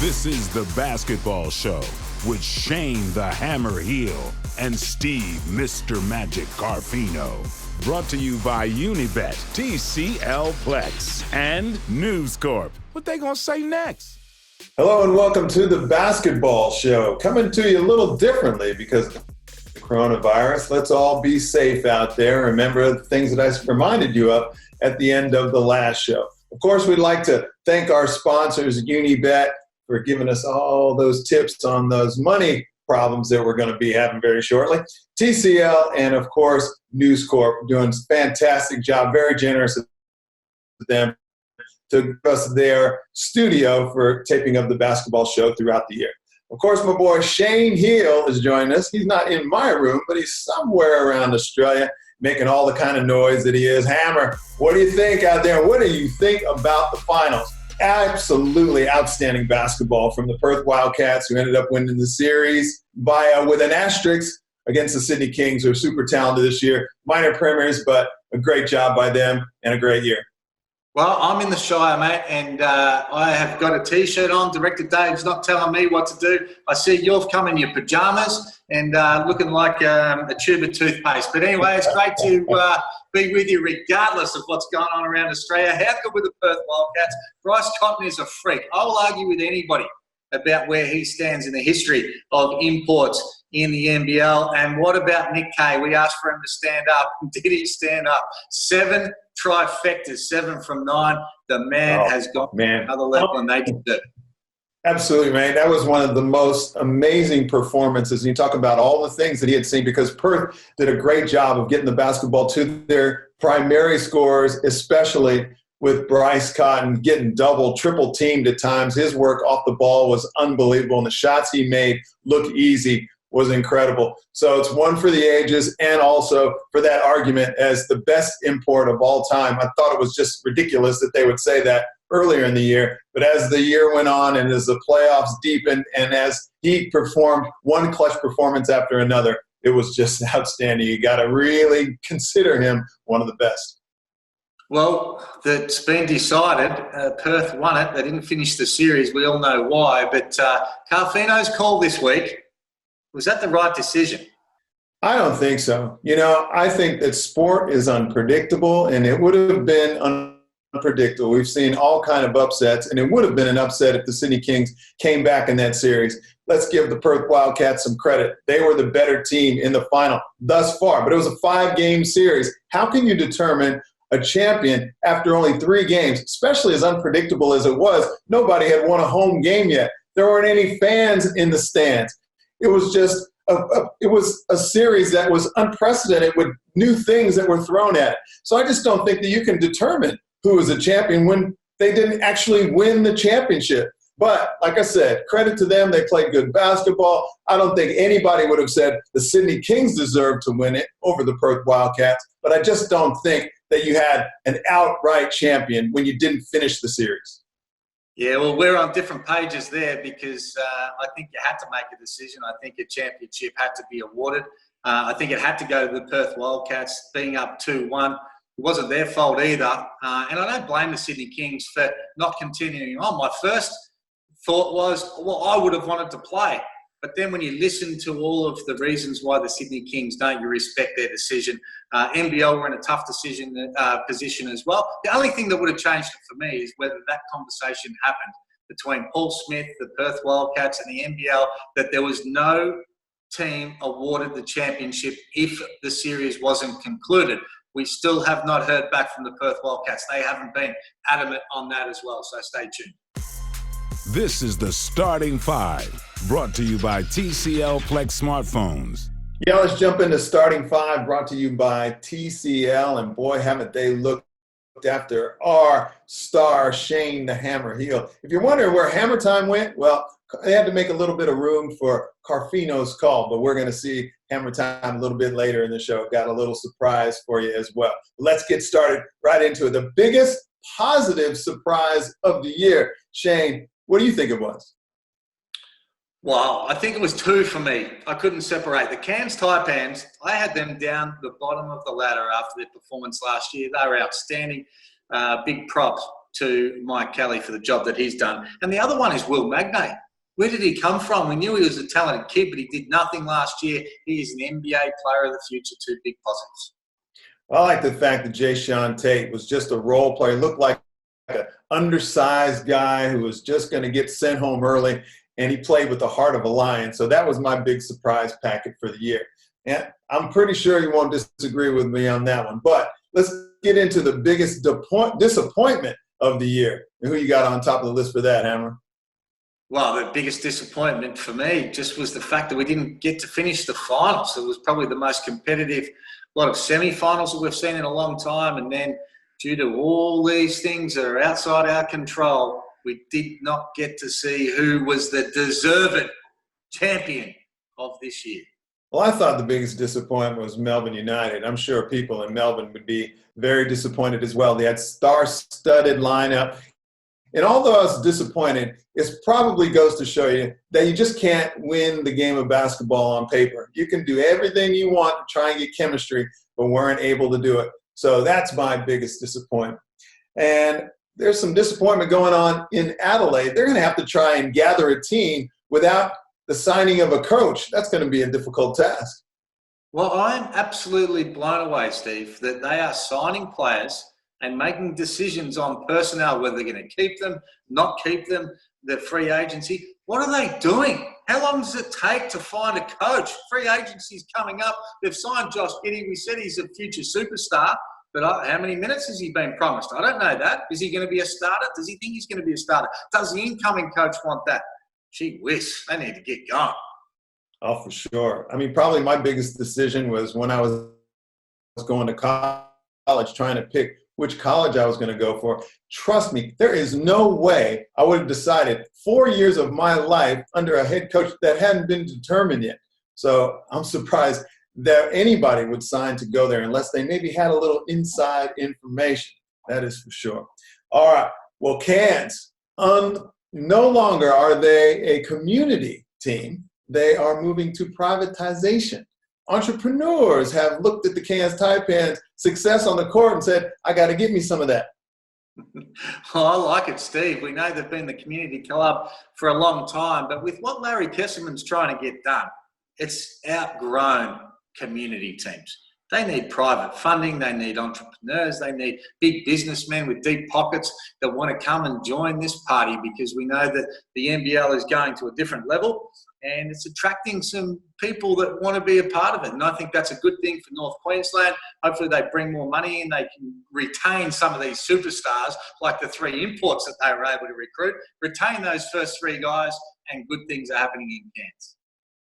This is The Basketball Show with Shane the Hammer Heel and Steve Mr. Magic Carfino. Brought to you by Unibet, TCL Plex, and News Corp. What they gonna say next? Hello and welcome to The Basketball Show. Coming to you a little differently because of the coronavirus. Let's all be safe out there. Remember the things that I reminded you of at the end of the last show. Of course, we'd like to thank our sponsors, Unibet, for giving us all those tips on those money problems that we're going to be having very shortly. TCL and, of course, News Corp doing a fantastic job, very generous of them to give us their studio for taping of the basketball show throughout the year. Of course, my boy Shane Heel is joining us. He's not in my room, but he's somewhere around Australia making all the kind of noise that he is. Hammer, what do you think out there? What do you think about the finals? Absolutely outstanding basketball from the Perth Wildcats, who ended up winning the series by with an asterisk against the Sydney Kings, who are super talented this year. Minor premiers, but a great job by them and a great year. Well, I'm in the Shire, mate, and I have got a T-shirt on. Director Dave's not telling me what to do. I see you've come in your pajamas and looking like a tube of toothpaste. But anyway, it's great to be with you regardless of what's going on around Australia. How good with the Perth Wildcats? Bryce Cotton is a freak. I will argue with anybody about where he stands in the history of imports in the NBL. And what about Nick Kay? We asked for him to stand up. Did he stand up? 7 trifectas, 7 from 9. The man has got another level, and they did it. Absolutely, man. That was one of the most amazing performances. And you talk about all the things that he had seen, because Perth did a great job of getting the basketball to their primary scorers, especially with Bryce Cotton getting double, triple teamed at times. His work off the ball was unbelievable, and the shots he made look easy was incredible. So it's one for the ages, and also for that argument as the best import of all time. I thought it was just ridiculous that they would say that earlier in the year. But as the year went on and as the playoffs deepened and as he performed one clutch performance after another, it was just outstanding. You got to really consider him one of the best. Well, that's been decided. Perth won it. They didn't finish the series. We all know why. But Carfino's call this week, was that the right decision? I don't think so. You know, I think that sport is unpredictable, and it would have been unpredictable. We've seen all kind of upsets, and it would have been an upset if the Sydney Kings came back in that series. Let's give the Perth Wildcats some credit. They were the better team in the final thus far, but it was a 5-game series. How can you determine a champion after only 3 games, especially as unpredictable as it was? Nobody had won a home game yet. There weren't any fans in the stands. It was just a series that was unprecedented with new things that were thrown at it. So I just don't think that you can determine who is a champion when they didn't actually win the championship. But like I said, credit to them. They played good basketball. I don't think anybody would have said the Sydney Kings deserved to win it over the Perth Wildcats. But I just don't think that you had an outright champion when you didn't finish the series. Yeah, well, we're on different pages there because I think you had to make a decision. I think a championship had to be awarded. I think it had to go to the Perth Wildcats being up 2-1. It wasn't their fault either. And I don't blame the Sydney Kings for not continuing on. My first thought was, well, I would have wanted to play. But then when you listen to all of the reasons why the Sydney Kings don't, you respect their decision. NBL were in a tough position as well. The only thing that would have changed it for me is whether that conversation happened between Paul Smith, the Perth Wildcats, and the NBL, that there was no team awarded the championship if the series wasn't concluded. We still have not heard back from the Perth Wildcats. They haven't been adamant on that as well, so stay tuned. This is the Starting 5, brought to you by TCL Plex smartphones. Yeah, let's jump into Starting 5, brought to you by TCL. And boy, haven't they looked after our star, Shane the Hammer Heel. If you're wondering where Hammer Time went, well, they had to make a little bit of room for Carfino's call, but we're going to see Hammer Time a little bit later in the show. Got a little surprise for you as well. Let's get started right into it. The biggest positive surprise of the year. Shane, what do you think it was? Well, I think it was 2 for me. I couldn't separate. The Cairns Taipans, I had them down the bottom of the ladder after their performance last year. They were outstanding. Big props to Mike Kelly for the job that he's done. And the other one is Will Magnay. Where did he come from? We knew he was a talented kid, but he did nothing last year. He is an NBA player of the future. Two big positives. I like the fact that Jae'Sean Tate was just a role player. He looked like an undersized guy who was just going to get sent home early, and he played with the heart of a lion. So that was my big surprise packet for the year. And I'm pretty sure you won't disagree with me on that one. But let's get into the biggest disappointment of the year. And who you got on top of the list for that, Hammer? Well, the biggest disappointment for me just was the fact that we didn't get to finish the finals. It was probably the most competitive lot of semi-finals that we've seen in a long time. And then due to all these things that are outside our control, we did not get to see who was the deserved champion of this year. Well, I thought the biggest disappointment was Melbourne United. I'm sure people in Melbourne would be very disappointed as well. They had star-studded lineup. And although I was disappointed, it probably goes to show you that you just can't win the game of basketball on paper. You can do everything you want to try and get chemistry, but weren't able to do it. So that's my biggest disappointment. And there's some disappointment going on in Adelaide. They're going to have to try and gather a team without the signing of a coach. That's going to be a difficult task. Well, I'm absolutely blown away, Steve, that they are signing players and making decisions on personnel, whether they're going to keep them, not keep them, the free agency. What are they doing? How long does it take to find a coach? Free agency's coming up. They've signed Josh Giddey. We said he's a future superstar, but how many minutes has he been promised? I don't know that. Is he going to be a starter? Does he think he's going to be a starter? Does the incoming coach want that? Gee whiz, they need to get going. Oh, for sure. I mean, probably my biggest decision was when I was going to college, trying to pick which college I was going to go for. Trust me, there is no way I would have decided 4 years of my life under a head coach that hadn't been determined yet. So I'm surprised that anybody would sign to go there unless they maybe had a little inside information. That is for sure. All right. Well, Cairns, no longer are they a community team. They are moving to privatization. Entrepreneurs have looked at the Cairns Taipans' success on the court and said, I got to get me some of that. Well, I like it, Steve. We know they've been the community club for a long time, but with what Larry Kesselman's trying to get done, it's outgrown community teams. They need private funding. They need entrepreneurs. They need big businessmen with deep pockets that want to come and join this party, because we know that the NBL is going to a different level and it's attracting some people that want to be a part of it. And I think that's a good thing for North Queensland. Hopefully they bring more money in. They can retain some of these superstars, like the 3 imports that they were able to recruit. Retain those first 3 guys, and good things are happening in Cairns.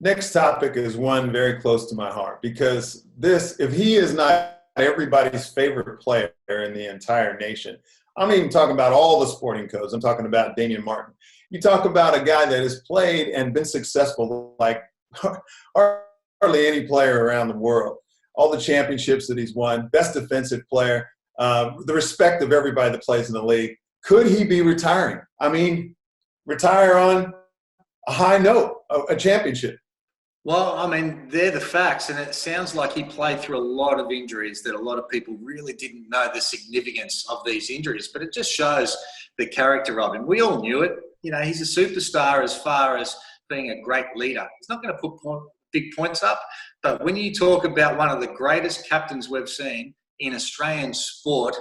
Next topic is one very close to my heart, because this, if he is not everybody's favorite player in the entire nation, I'm not even talking about all the sporting codes. I'm talking about Damian Martin. You talk about a guy that has played and been successful like hardly any player around the world. All the championships that he's won, best defensive player, the respect of everybody that plays in the league. Could he be retiring? I mean, retire on a high note, a championship. Well, I mean, they're the facts, and it sounds like he played through a lot of injuries that a lot of people really didn't know the significance of these injuries, but it just shows the character of him. We all knew it. You know, he's a superstar as far as being a great leader. He's not going to put big points up, but when you talk about one of the greatest captains we've seen in Australian sport,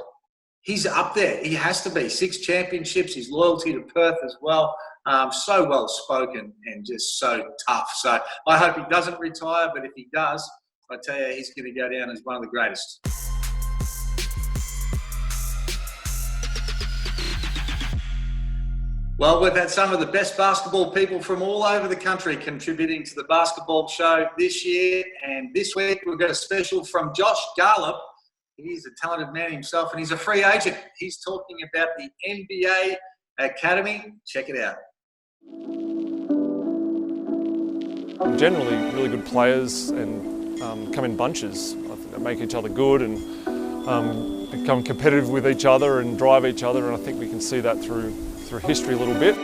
he's up there. He has to be. 6 championships, his loyalty to Perth as well. So well spoken and just so tough. So I hope he doesn't retire, but if he does, I tell you, he's going to go down as one of the greatest. Well, we've had some of the best basketball people from all over the country contributing to the basketball show this year. And this week we've got a special from Josh Garlop. He's a talented man himself and he's a free agent. He's talking about the NBA Academy. Check it out. Generally, really good players and come in bunches. I think they make each other good and become competitive with each other and drive each other. And I think we can see that through history a little bit.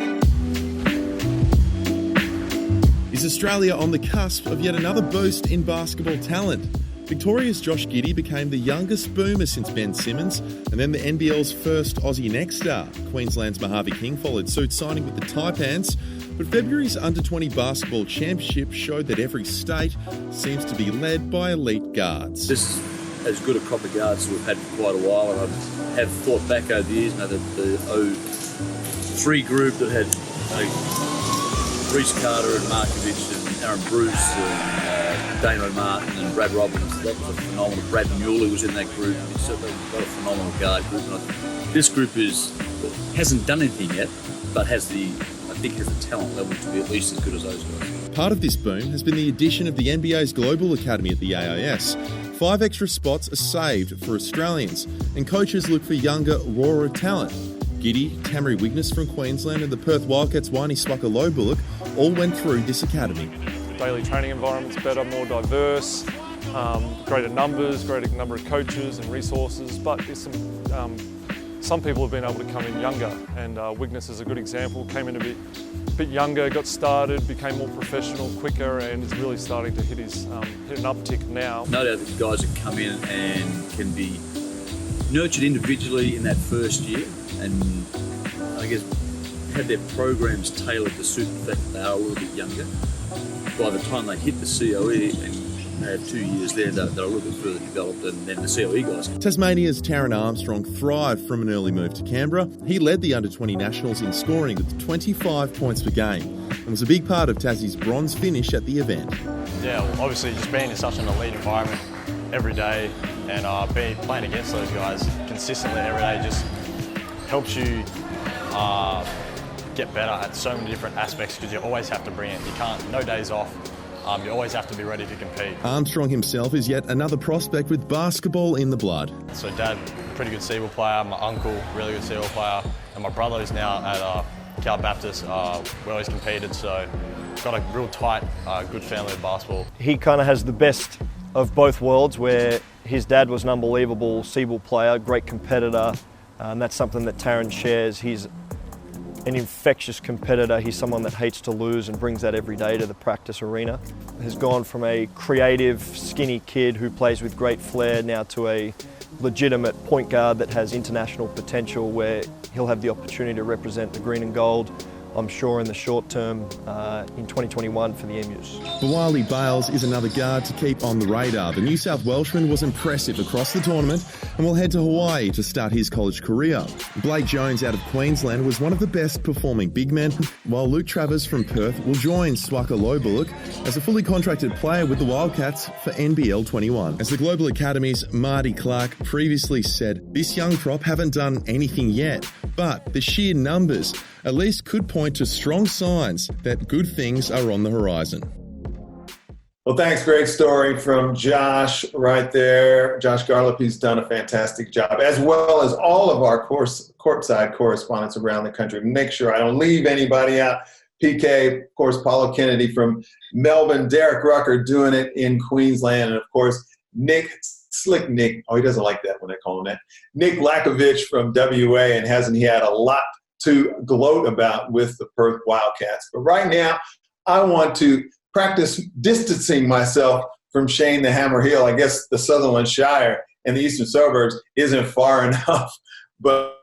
Is Australia on the cusp of yet another boost in basketball talent? Victoria's Josh Giddey became the youngest boomer since Ben Simmons, and then the NBL's first Aussie next star. Queensland's Mojave King followed suit, signing with the Taipans. But February's Under-20 basketball championship showed that every state seems to be led by elite guards. This is as good a crop of guards as we've had for quite a while, and I have thought back over the years, the 03 group that had Reece Carter and Markovic and Aaron Bruce and Dano Martin and Brad Robbins. That was a phenomenal. Brad Muley was in that group. It's got a phenomenal guard group. And this group hasn't done anything yet, but has the talent level to be at least as good as those guys. Part of this boom has been the addition of the NBA's Global Academy at the AIS. 5 extra spots are saved for Australians, and coaches look for younger, rawer talent. Giddey, Tamari Wigness from Queensland and the Perth Wildcats' Wani Swaka-Lobuluk all went through this academy. Daily training environment's better, more diverse, greater numbers, greater number of coaches and resources, but there's some people have been able to come in younger, and Wigness is a good example. Came in a bit younger, got started, became more professional quicker, and is really starting to hit an uptick now. No doubt that the guys that come in and can be nurtured individually in that first year, and I guess have their programs tailored to suit the fact that they are a little bit younger. By the time they hit the COE and they have 2 years there, they're a little bit further developed than the COE guys. Tasmania's Taron Armstrong thrived from an early move to Canberra. He led the Under-20 Nationals in scoring with 25 points per game and was a big part of Tassie's bronze finish at the event. Yeah, well, obviously just being in such an elite environment every day and playing against those guys consistently every day just helps you get better at so many different aspects, because you always have to bring it. You can't, no days off. You always have to be ready to compete. Armstrong himself is yet another prospect with basketball in the blood. So Dad, pretty good Seawall player, my uncle, really good Seawall player, and my brother is now at Cal Baptist, where he's competed, so got a real tight, good family of basketball. He kind of has the best of both worlds, where his dad was an unbelievable Seawall player, great competitor, and that's something that Taron shares. He's an infectious competitor. He's someone that hates to lose and brings that every day to the practice arena. Has gone from a creative, skinny kid who plays with great flair now to a legitimate point guard that has international potential, where he'll have the opportunity to represent the green and gold, I'm sure, in the short term in 2021 for the Emus. Wiley Bales is another guard to keep on the radar. The New South Welshman was impressive across the tournament and will head to Hawaii to start his college career. Blake Jones out of Queensland was one of the best performing big men, while Luke Travers from Perth will join Swaka-Lobuluk as a fully contracted player with the Wildcats for NBL 21. As the Global Academy's Marty Clark previously said, this young crop haven't done anything yet, but the sheer numbers at least could point to strong signs that good things are on the horizon. Well, thanks. Great story from Josh right there. Josh Garlop, he's done a fantastic job, as well as all of our courtside correspondents around the country. Make sure I don't leave anybody out. PK, of course, Paulo Kennedy from Melbourne, Derek Rucker doing it in Queensland, and of course, Slick Nick, he doesn't like that when I call him that, Nick Lakovich from WA, and hasn't he had a lot to gloat about with the Perth Wildcats. But right now, I want to practice distancing myself from Shane the Hammer Hill. I guess the Sutherland Shire and the Eastern Suburbs isn't far enough, but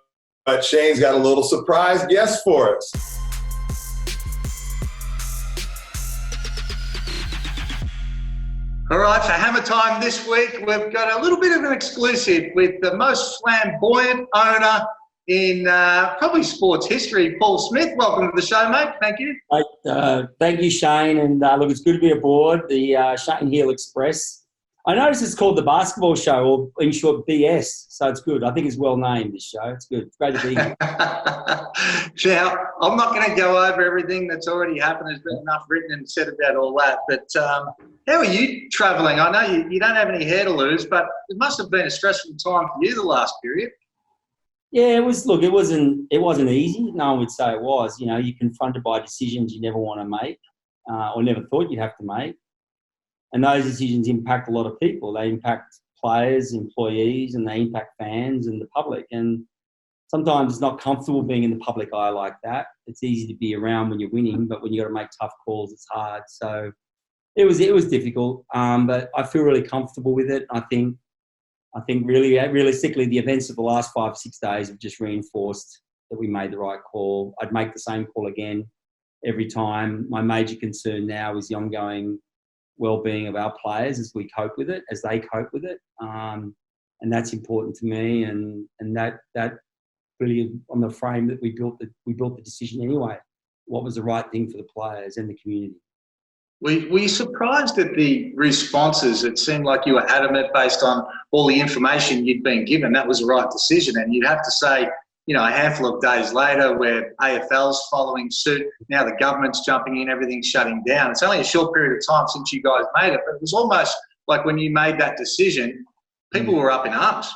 Shane's got a little surprise guest for us. All right, for Hammer Time this week, we've got a little bit of an exclusive with the most flamboyant owner in probably sports history, Paul Smith. Welcome to the show, mate. Thank you. Thank you, Shane. And look, it's good to be aboard the Shane Hill Express. I noticed it's called the Basketball Show, or in short, BS. So it's good. I think it's well named, this show. It's good. It's great to be here. Now, I'm not going to go over everything that's already happened. There's been enough written and said about all that. But how are you travelling? I know you don't have any hair to lose, but it must have been a stressful time for you the last period. Yeah, it was. Look, it wasn't easy. No one would say it was. You know, you're confronted by decisions you never want to make or never thought you'd have to make. And those decisions impact a lot of people. They impact players, employees, and they impact fans and the public. And sometimes it's not comfortable being in the public eye like that. It's easy to be around when you're winning, but when you've got to make tough calls, it's hard. So It was difficult, but I feel really comfortable with it. I think really realistically, the events of the last 5 6 days have just reinforced that we made the right call. I'd make the same call again every time. My major concern now is the ongoing well-being of our players as we cope with it, as they cope with it, and that's important to me. And that really on the frame that we built the decision anyway. What was the right thing for the players and the community? Were you surprised at the responses? It seemed like you were adamant based on all the information you'd been given. That was the right decision. And you'd have to say, a handful of days later where AFL's following suit, now the government's jumping in, everything's shutting down. It's only a short period of time since you guys made it, but it was almost like when you made that decision, people were up in arms.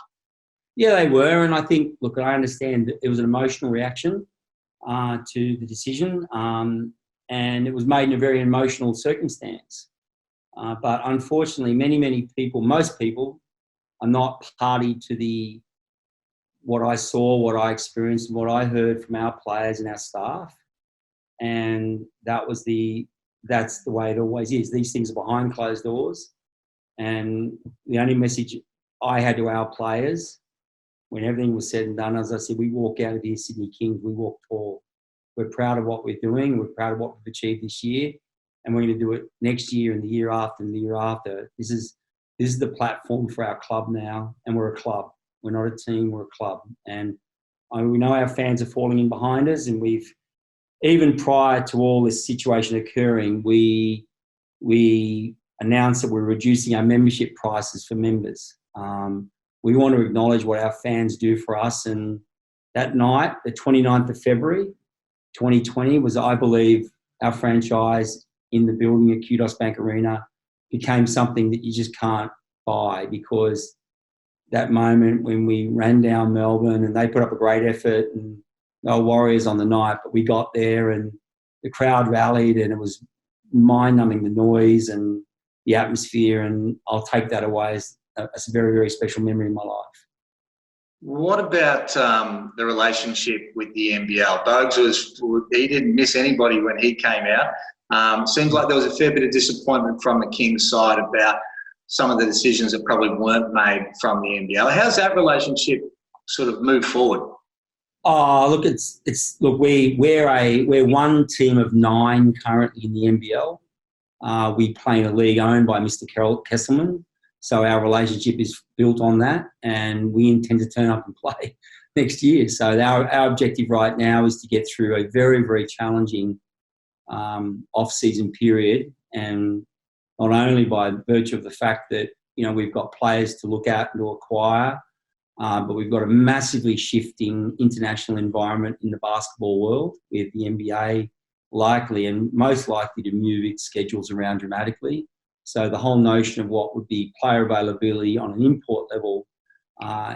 Yeah, they were. And I think, look, I understand that it was an emotional reaction to the decision. And it was made in a very emotional circumstance. But unfortunately, many people, most people, are not party to what I saw, what I experienced, and what I heard from our players and our staff. And that's the way it always is. These things are behind closed doors. And the only message I had to our players when everything was said and done, as I said, we walk out of here, Sydney Kings, we walk tall. We're proud of what we're doing. We're proud of what we've achieved this year, and we're going to do it next year and the year after and the year after. This is the platform for our club now, and we're a club. We're not a team. We're a club, and we know our fans are falling in behind us. And we've even prior to all this situation occurring, we announced that we're reducing our membership prices for members. We want to acknowledge what our fans do for us, and that night, the 29th of February. 2020 was, I believe, our franchise in the building at Kudos Bank Arena became something that you just can't buy, because that moment when we ran down Melbourne and they put up a great effort and they were warriors on the night, but we got there and the crowd rallied and it was mind-numbing, the noise and the atmosphere, and I'll take that away as a very, very special memory in my life. What about the relationship with the NBL? Bogues he didn't miss anybody when he came out. Seems like there was a fair bit of disappointment from the Kings side about some of the decisions that probably weren't made from the NBL. How's that relationship sort of moved forward? Oh, look, we're one team of 9 currently in the NBL. We play in a league owned by Mr. Carol Kesselman. So our relationship is built on that, and we intend to turn up and play next year. So our objective right now is to get through a very, very challenging off-season period, and not only by virtue of the fact that we've got players to look at and to acquire, but we've got a massively shifting international environment in the basketball world, with the NBA likely and most likely to move its schedules around dramatically. So the whole notion of what would be player availability on an import level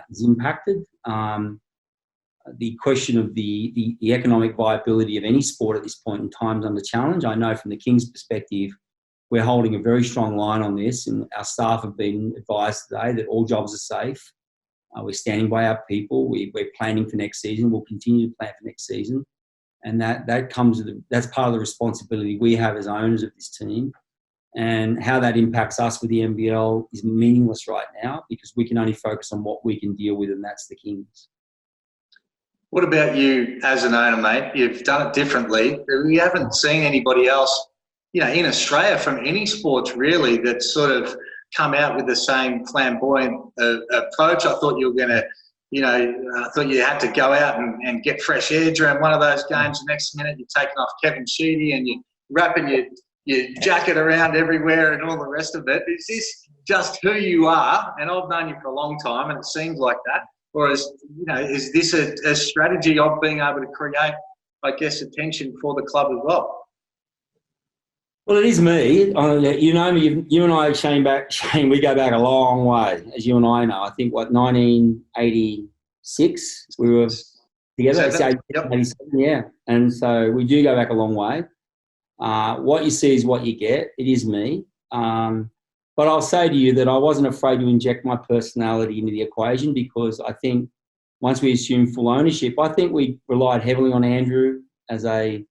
is impacted. The question of the economic viability of any sport at this point in time is under challenge. I know from the Kings' perspective, we're holding a very strong line on this, and our staff have been advised today that all jobs are safe. We're standing by our people. We're planning for next season. We'll continue to plan for next season, and that's part of the responsibility we have as owners of this team. And how that impacts us with the NBL is meaningless right now, because we can only focus on what we can deal with, and that's the Kings. What about you as an owner, mate? You've done it differently. We haven't seen anybody else, in Australia from any sports really, that sort of come out with the same flamboyant approach. I thought you were going to, I thought you had to go out and get fresh air during one of those games. The next minute you're taking off Kevin Sheedy and you're wrapping your jacket around everywhere and all the rest of it. Is this just who you are? And I've known you for a long time, and it seems like that. Or is this a strategy of being able to create, I guess, attention for the club as well? Well, it is me. You know me. You and I, Shane, we go back a long way, as you and I know. I think, 1986 we were together? 87, yeah. And so we do go back a long way. What you see is what you get. It is me. But I'll say to you that I wasn't afraid to inject my personality into the equation, because I think once we assumed full ownership, I think we relied heavily on Andrew as a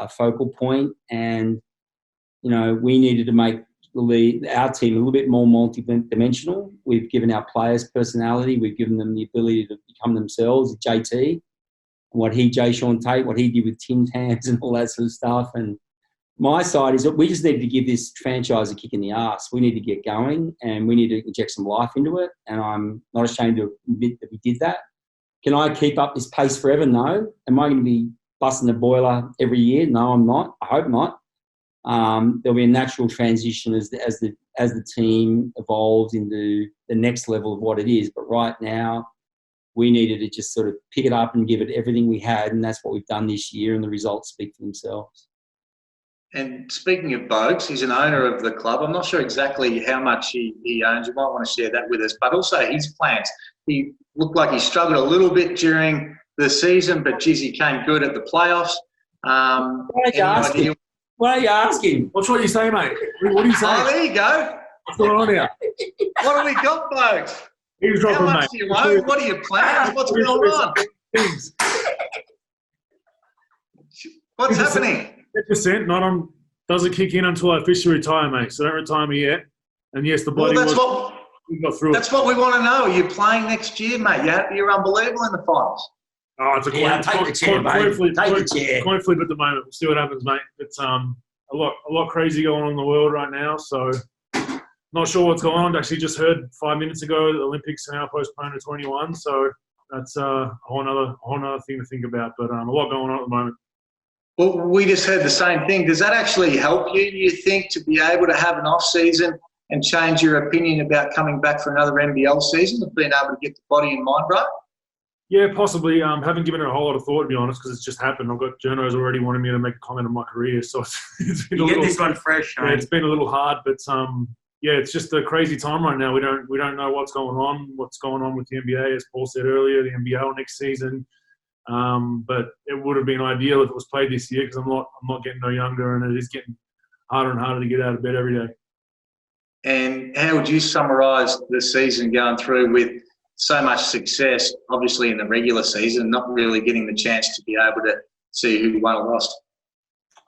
focal point. And we needed to make our team a little bit more multi-dimensional. We've given our players personality. We've given them the ability to become themselves. JT, Jay Sean Tate, what he did with Tim Tams and all that sort of stuff. And my side is that we just needed to give this franchise a kick in the arse. We need to get going and we need to inject some life into it. And I'm not ashamed to admit that we did that. Can I keep up this pace forever? No. Am I going to be busting the boiler every year? No, I'm not. I hope not. There'll be a natural transition as the team evolves into the next level of what it is. But right now, we needed to just sort of pick it up and give it everything we had, and that's what we've done this year, and the results speak for themselves. And speaking of Bogues, he's an owner of the club. I'm not sure exactly how much he owns. You might want to share that with us. But also his plans. He looked like he struggled a little bit during the season, but geez, he came good at the playoffs. What are you asking? What's what you say, mate? What are you saying? Oh, there you go. What's going on here? What have we got, Bogues? How much do you own? What are your plans? What's going on? What's happening? 10% not on doesn't kick in until I officially retire, mate. So don't retire me yet. And yes, the bloody we got through that's what we want to know. Are you playing next year, mate? You're unbelievable in the finals. Oh, it's a coin flip at the moment. We'll see what happens, mate. It's a lot crazy going on in the world right now. So not sure what's going on. Actually, just heard 5 minutes ago the Olympics are now postponed to 21. So that's a whole other thing to think about. But a lot going on at the moment. Well, we just heard the same thing. Does that actually help you think, to be able to have an off-season and change your opinion about coming back for another NBL season, of being able to get the body and mind right? Yeah, possibly. Haven't given it a whole lot of thought, to be honest, because it's just happened. I've got journos already wanting me to make a comment on my career, so it's been get this one fresh. Yeah, it's been a little hard, but it's just a crazy time right now. We don't know what's going on with the NBA, as Paul said earlier, the NBL next season. But it would have been ideal if it was played this year, because I'm not getting no younger, and it is getting harder and harder to get out of bed every day. And how would you summarise the season going through with so much success, obviously in the regular season, not really getting the chance to be able to see who won or lost?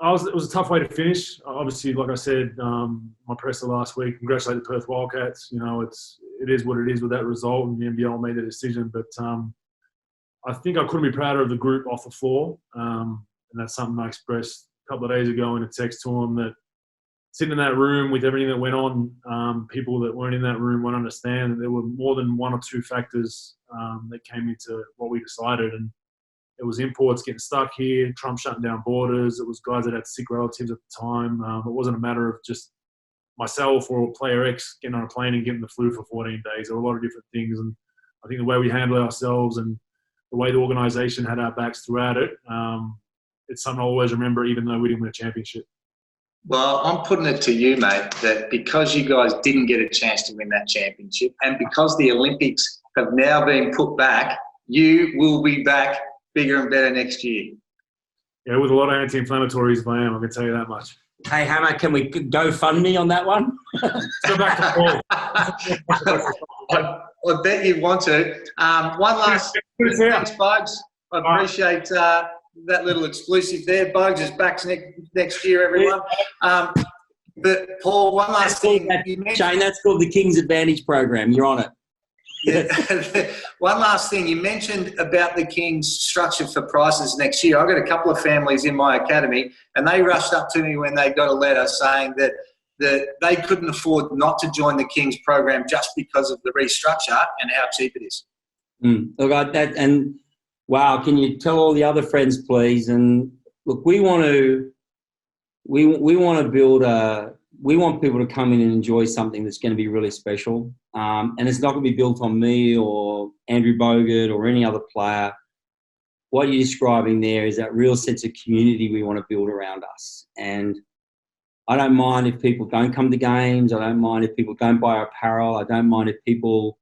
It was a tough way to finish. Obviously, like I said, my presser last week, congratulate the Perth Wildcats. It is what it is with that result, and the NBL made the decision. But I think I couldn't be prouder of the group off the floor, and that's something I expressed a couple of days ago in a text to them, that sitting in that room with everything that went on, people that weren't in that room won't understand that there were more than one or two factors that came into what we decided. And it was imports getting stuck here, Trump shutting down borders. It was guys that had sick relatives at the time. It wasn't a matter of just myself or player X getting on a plane and getting the flu for 14 days. There were a lot of different things. And I think the way we handled ourselves and the way the organisation had our backs throughout it, it's something I always remember, even though we didn't win a championship. Well, I'm putting it to you, mate, that because you guys didn't get a chance to win that championship, and because the Olympics have now been put back, you will be back bigger and better next year. Yeah, with a lot of anti-inflammatories, if I am, I can tell you that much. Hey, Hammer, can we go fund me on that one? Go back to Paul. I bet you want to. One last thing, thanks, Bogues. I appreciate that little exclusive there. Bogues is back next year, everyone. But, Paul, one last thing. Shane, that's called the King's Advantage program. You're on it. Yeah. One last thing. You mentioned about the King's structure for prices next year. I've got a couple of families in my academy, and they rushed up to me when they got a letter saying that they couldn't afford not to join the King's program just because of the restructure and how cheap it is. Look, wow, can you tell all the other friends, please? And look, we want people to come in and enjoy something that's going to be really special. And it's not going to be built on me or Andrew Bogut or any other player. What you're describing there is that real sense of community we want to build around us. And I don't mind if people don't come to games. I don't mind if people don't buy our apparel. I don't mind if people,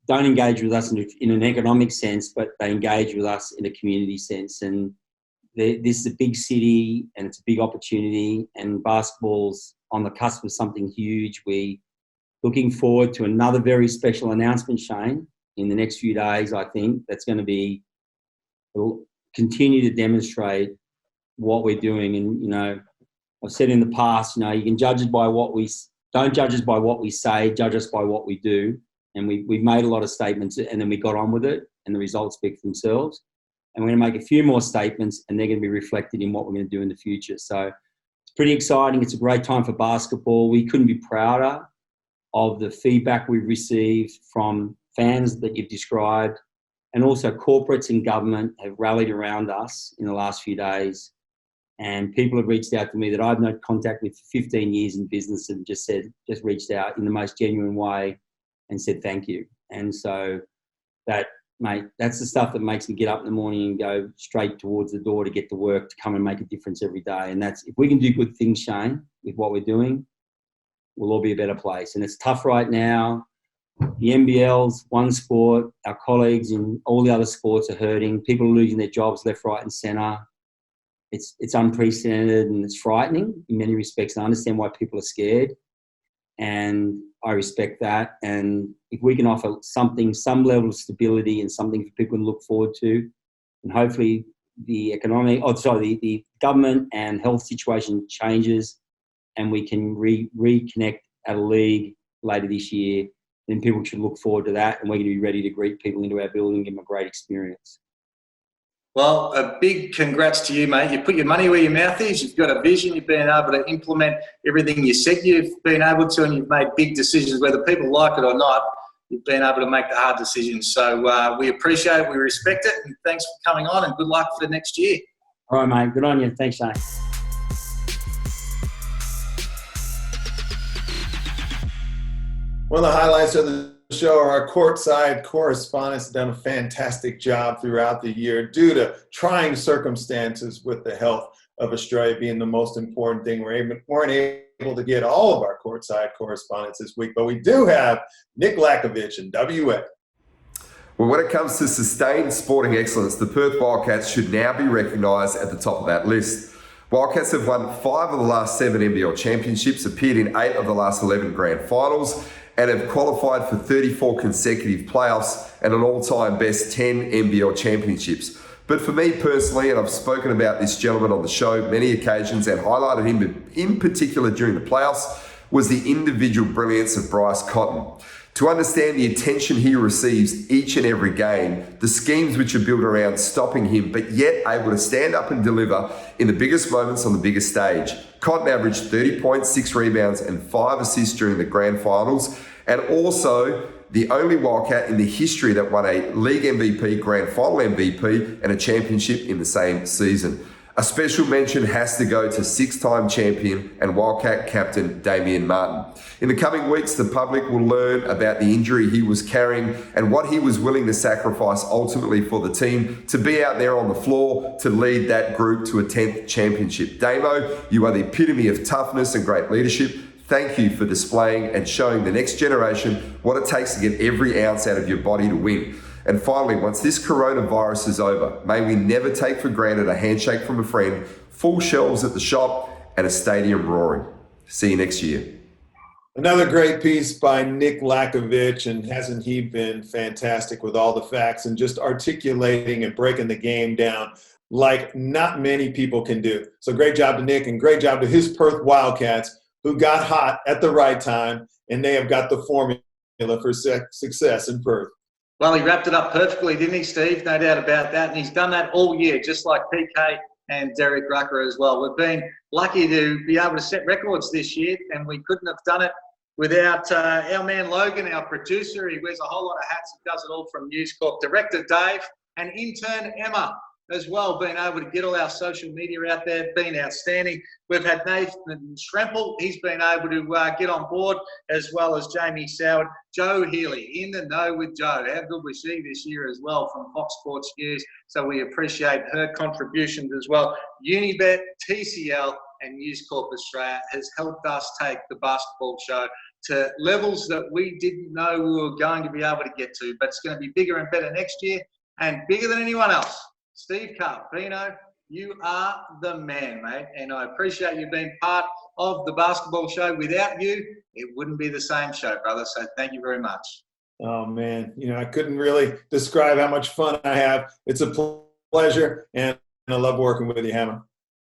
don't engage with us in an economic sense, but they engage with us in a community sense. And this is a big city and it's a big opportunity, and basketball's on the cusp of something huge. We're looking forward to another very special announcement, Shane, in the next few days, I think, that's going to continue to demonstrate what we're doing. And, I've said in the past, you can judge us by don't judge us by what we say, judge us by what we do. And we've made a lot of statements and then we got on with it and the results speak for themselves. And we're going to make a few more statements and they're going to be reflected in what we're going to do in the future. So it's pretty exciting. It's a great time for basketball. We couldn't be prouder of the feedback we've received from fans that you've described. And also corporates and government have rallied around us in the last few days. And people have reached out to me that I've had contact with for 15 years in business and just reached out in the most genuine way and said thank you. And so that, mate, that's the stuff that makes me get up in the morning and go straight towards the door to get to work, to come and make a difference every day. And that's, if we can do good things, Shane, with what we're doing, we'll all be a better place. And it's tough right now. The NBL's one sport. Our colleagues in all the other sports are hurting. People are losing their jobs left, right and centre. It's unprecedented and it's frightening in many respects. And I understand why people are scared. And I respect that. And if we can offer some level of stability and something for people to look forward to, and hopefully the government and health situation changes and we can reconnect at a league later this year, then people should look forward to that. And we're going to be ready to greet people into our building and give them a great experience. Well, a big congrats to you, mate. You put your money where your mouth is. You've got a vision. You've been able to implement everything you said you've been able to, and you've made big decisions, whether people like it or not. You've been able to make the hard decisions. So we appreciate it. We respect it. And thanks for coming on, and good luck for the next year. All right, mate. Good on you. Thanks, Shane. One of the highlights of the show, our courtside correspondents have done a fantastic job throughout the year due to trying circumstances with the health of Australia being the most important thing. We weren't able to get all of our courtside correspondents this week, but we do have Nick Lakovich in WA. Well, when it comes to sustained sporting excellence, the Perth Wildcats should now be recognised at the top of that list. Wildcats have won 5 of the last 7 NBL championships, appeared in 8 of the last 11 grand finals, and have qualified for 34 consecutive playoffs and an all-time best 10 NBL championships. But for me personally, and I've spoken about this gentleman on the show many occasions and highlighted him in particular during the playoffs, was the individual brilliance of Bryce Cotton. To understand the attention he receives each and every game, the schemes which are built around stopping him, but yet able to stand up and deliver in the biggest moments on the biggest stage. Cotton averaged 30 points, 6 rebounds and 5 assists during the grand finals, and also the only Wildcat in the history that won a league MVP, grand final MVP and a championship in the same season. A special mention has to go to 6-time champion and Wildcat captain Damian Martin. In the coming weeks, the public will learn about the injury he was carrying and what he was willing to sacrifice ultimately for the team to be out there on the floor to lead that group to a 10th championship. Damo, you are the epitome of toughness and great leadership. Thank you for displaying and showing the next generation what it takes to get every ounce out of your body to win. And finally, once this coronavirus is over, may we never take for granted a handshake from a friend, full shelves at the shop, and a stadium roaring. See you next year. Another great piece by Nick Lakovich, and hasn't he been fantastic with all the facts and just articulating and breaking the game down like not many people can do. So great job to Nick and great job to his Perth Wildcats, who got hot at the right time, and they have got the formula for success in Perth. Well, he wrapped it up perfectly, didn't he, Steve? No doubt about that. And he's done that all year, just like PK and Derek Rucker as well. We've been lucky to be able to set records this year, and we couldn't have done it without our man Logan, our producer. He wears a whole lot of hats. He does it all from News Corp. Director Dave and intern Emma as well, being able to get all our social media out there, been outstanding. We've had Nathan Schrempel. He's been able to get on board, as well as Jamie Soward. Joe Healy, in the know with Joe. How good was she this year as well from Fox Sports News? So we appreciate her contributions as well. Unibet, TCL and News Corp Australia has helped us take the basketball show to levels that we didn't know we were going to be able to get to. But it's going to be bigger and better next year, and bigger than anyone else. Steve Carpino, you are the man, mate, and I appreciate you being part of the basketball show. Without you, it wouldn't be the same show, brother, so thank you very much. Oh, man, I couldn't really describe how much fun I have. It's a pleasure, and I love working with you, Hammer.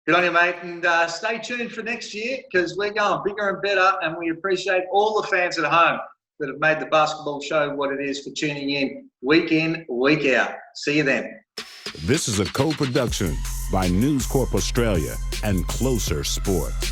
Good on you, mate. And stay tuned for next year because we're going bigger and better, and we appreciate all the fans at home that have made the basketball show what it is for tuning in, week out. See you then. This is a co-production by News Corp Australia and Closer Sports.